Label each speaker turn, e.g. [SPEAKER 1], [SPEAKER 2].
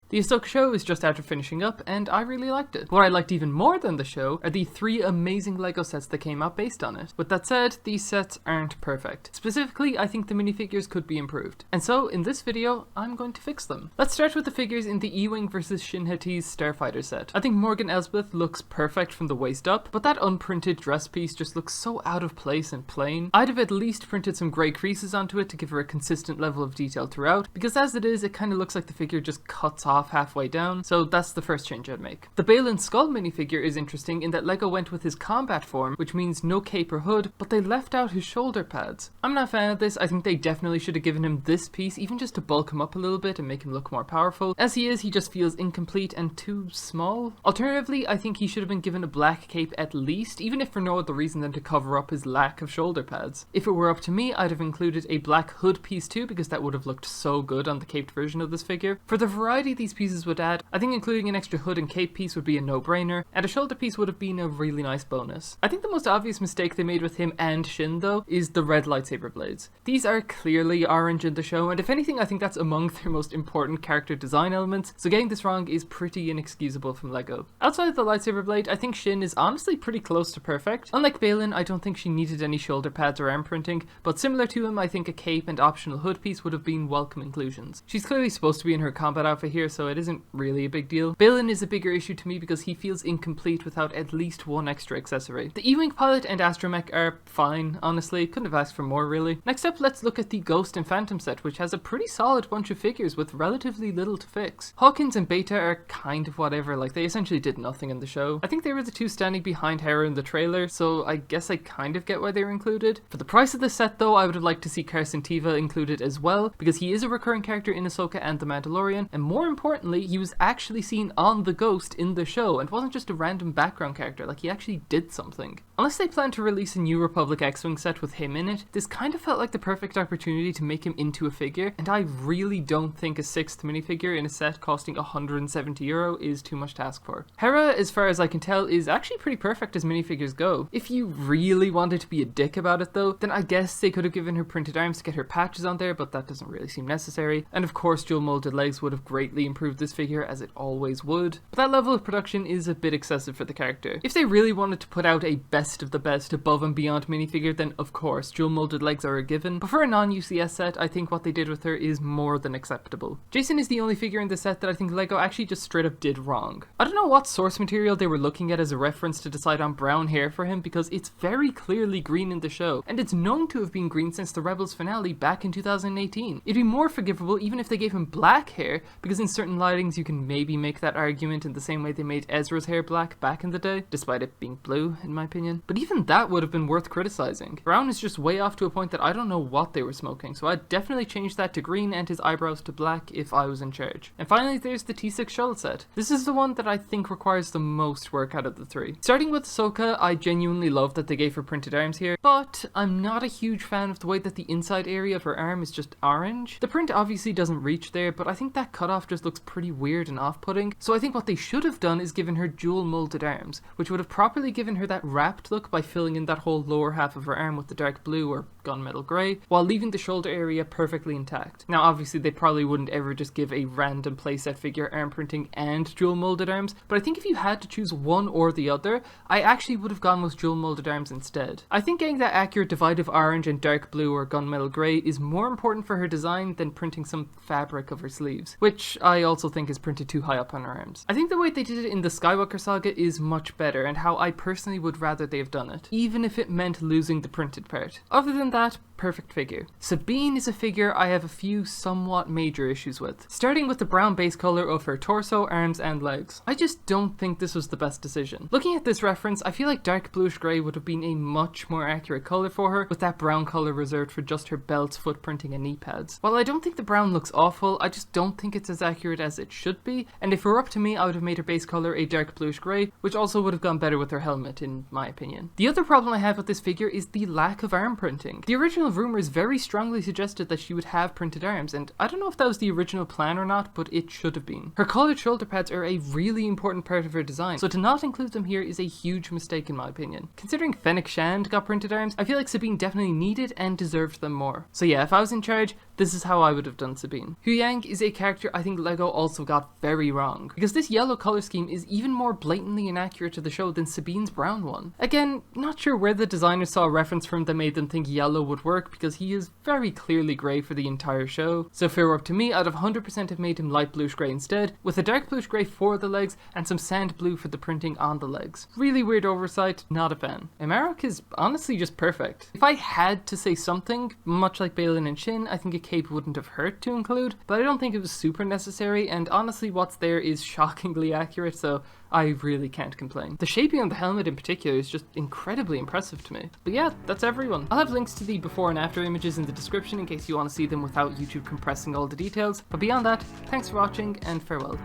[SPEAKER 1] The Ahsoka show is just after finishing up, and I really liked it. What I liked even more than the show are the 3 amazing LEGO sets that came out based on it. With that said, these sets aren't perfect. Specifically, I think the minifigures could be improved. And so, in this video, I'm going to fix them. Let's start with the figures in the E-Wing vs Shin Hati's Starfighter set. I think Morgan Elsbeth looks perfect from the waist up, but that unprinted dress piece just looks so out of place and plain. I'd have at least printed some grey creases onto it to give her a consistent level of detail throughout, because as it is, it kind of looks like the figure just cuts off halfway down, so that's the first change I'd make. The Baylan Skull minifigure is interesting in that LEGO went with his combat form, which means no cape or hood, but they left out his shoulder pads. I'm not a fan of this. I think they definitely should have given him this piece, even just to bulk him up a little bit and make him look more powerful. As he is, he just feels incomplete and too small. Alternatively, I think he should have been given a black cape at least, even if for no other reason than to cover up his lack of shoulder pads. If it were up to me, I'd have included a black hood piece too, because that would have looked so good on the caped version of this figure. For the variety these pieces would add, I think including an extra hood and cape piece would be a no-brainer, and a shoulder piece would have been a really nice bonus. I think the most obvious mistake they made with him and Shin though is the red lightsaber blades. These are clearly orange in the show, and if anything I think that's among their most important character design elements, so getting this wrong is pretty inexcusable from LEGO. Outside of the lightsaber blade, I think Shin is honestly pretty close to perfect. Unlike Baylan, I don't think she needed any shoulder pads or arm printing, but similar to him I think a cape and optional hood piece would have been welcome inclusions. She's clearly supposed to be in her combat outfit here, so it isn't really a big deal. Baylan is a bigger issue to me because he feels incomplete without at least one extra accessory. The E-Wing pilot and astromech are fine, honestly, couldn't have asked for more really. Next up, let's look at the Ghost and Phantom set, which has a pretty solid bunch of figures with relatively little to fix. Hawkins and Beta are kind of whatever, like they essentially did nothing in the show. I think they were the 2 standing behind Hera in the trailer, so I guess I kind of get why they were included. For the price of this set though, I would have liked to see Carson Teva included as well, because he is a recurring character in Ahsoka and The Mandalorian, and more importantly, he was actually seen on the Ghost in the show and wasn't just a random background character, like he actually did something. Unless they plan to release a New Republic X-Wing set with him in it, this kind of felt like the perfect opportunity to make him into a figure, and I really don't think a 6th minifigure in a set costing €170 is too much to ask for. Hera, as far as I can tell, is actually pretty perfect as minifigures go. If you really wanted to be a dick about it though, then I guess they could have given her printed arms to get her patches on there, but that doesn't really seem necessary. And of course dual molded legs would have greatly improved this figure, as it always would. But that level of production is a bit excessive for the character. If they really wanted to put out a best of the best above and beyond minifigure, then of course dual molded legs are a given. But for a non-UCS set, I think what they did with her is more than acceptable. Jason is the only figure in the set that I think LEGO actually just straight up did wrong. I don't know what source material they were looking at as a reference to decide on brown hair for him, because it's very clearly green in the show, and it's known to have been green since the Rebels finale back in 2018. It'd be more forgivable even if they gave him black hair, because in certain lightings you can maybe make that argument in the same way they made Ezra's hair black back in the day, despite it being blue in my opinion. But even that would have been worth criticizing. Brown is just way off to a point that I don't know what they were smoking, so I'd definitely change that to green and his eyebrows to black if I was in charge. And finally there's the T6 Shuttle set. This is the one that I think requires the most work out of the 3. Starting with Ahsoka, I genuinely love that they gave her printed arms here, but I'm not a huge fan of the way that the inside area of her arm is just orange. The print obviously doesn't reach there, but I think that cutoff just looks pretty weird and off-putting, so I think what they should have done is given her dual molded arms, which would have properly given her that wrapped look by filling in that whole lower half of her arm with the dark blue or gunmetal grey, while leaving the shoulder area perfectly intact. Now obviously they probably wouldn't ever just give a random playset figure arm printing and dual molded arms, but I think if you had to choose one or the other, I actually would have gone with dual molded arms instead. I think getting that accurate divide of orange and dark blue or gunmetal grey is more important for her design than printing some fabric of her sleeves, which I also think is printed too high up on her arms. I think the way they did it in the Skywalker saga is much better, and how I personally would rather they have done it, even if it meant losing the printed part. Other than that, perfect figure. Sabine is a figure I have a few somewhat major issues with, starting with the brown base color of her torso, arms and legs. I just don't think this was the best decision. Looking at this reference, I feel like dark bluish grey would have been a much more accurate color for her, with that brown color reserved for just her belts, foot printing and knee pads. While I don't think the brown looks awful, I just don't think it's as accurate as it should be, and if it were up to me I would have made her base color a dark bluish grey, which also would have gone better with her helmet in my opinion. The other problem I have with this figure is the lack of arm printing. The original rumors very strongly suggested that she would have printed arms, and I don't know if that was the original plan or not, but it should have been. Her collared shoulder pads are a really important part of her design, so to not include them here is a huge mistake in my opinion. Considering Fennec Shand got printed arms, I feel like Sabine definitely needed and deserved them more. So yeah, if I was in charge, this is how I would have done Sabine. Huyang is a character I think LEGO also got very wrong, because this yellow color scheme is even more blatantly inaccurate to the show than Sabine's brown one. Again, not sure where the designers saw a reference from that made them think yellow would work, because he is very clearly grey for the entire show. So if it were up to me, I'd have 100% have made him light bluish grey instead, with a dark bluish grey for the legs and some sand blue for the printing on the legs. Really weird oversight, not a fan. Amarok is honestly just perfect. If I had to say something, much like Balin and Shin, I think a cape wouldn't have hurt to include, but I don't think it was super necessary, and honestly what's there is shockingly accurate, so I really can't complain. The shaping on the helmet in particular is just incredibly impressive to me. But yeah, that's everyone. I'll have links to the before and after images in the description in case you want to see them without YouTube compressing all the details. But beyond that, thanks for watching and farewell.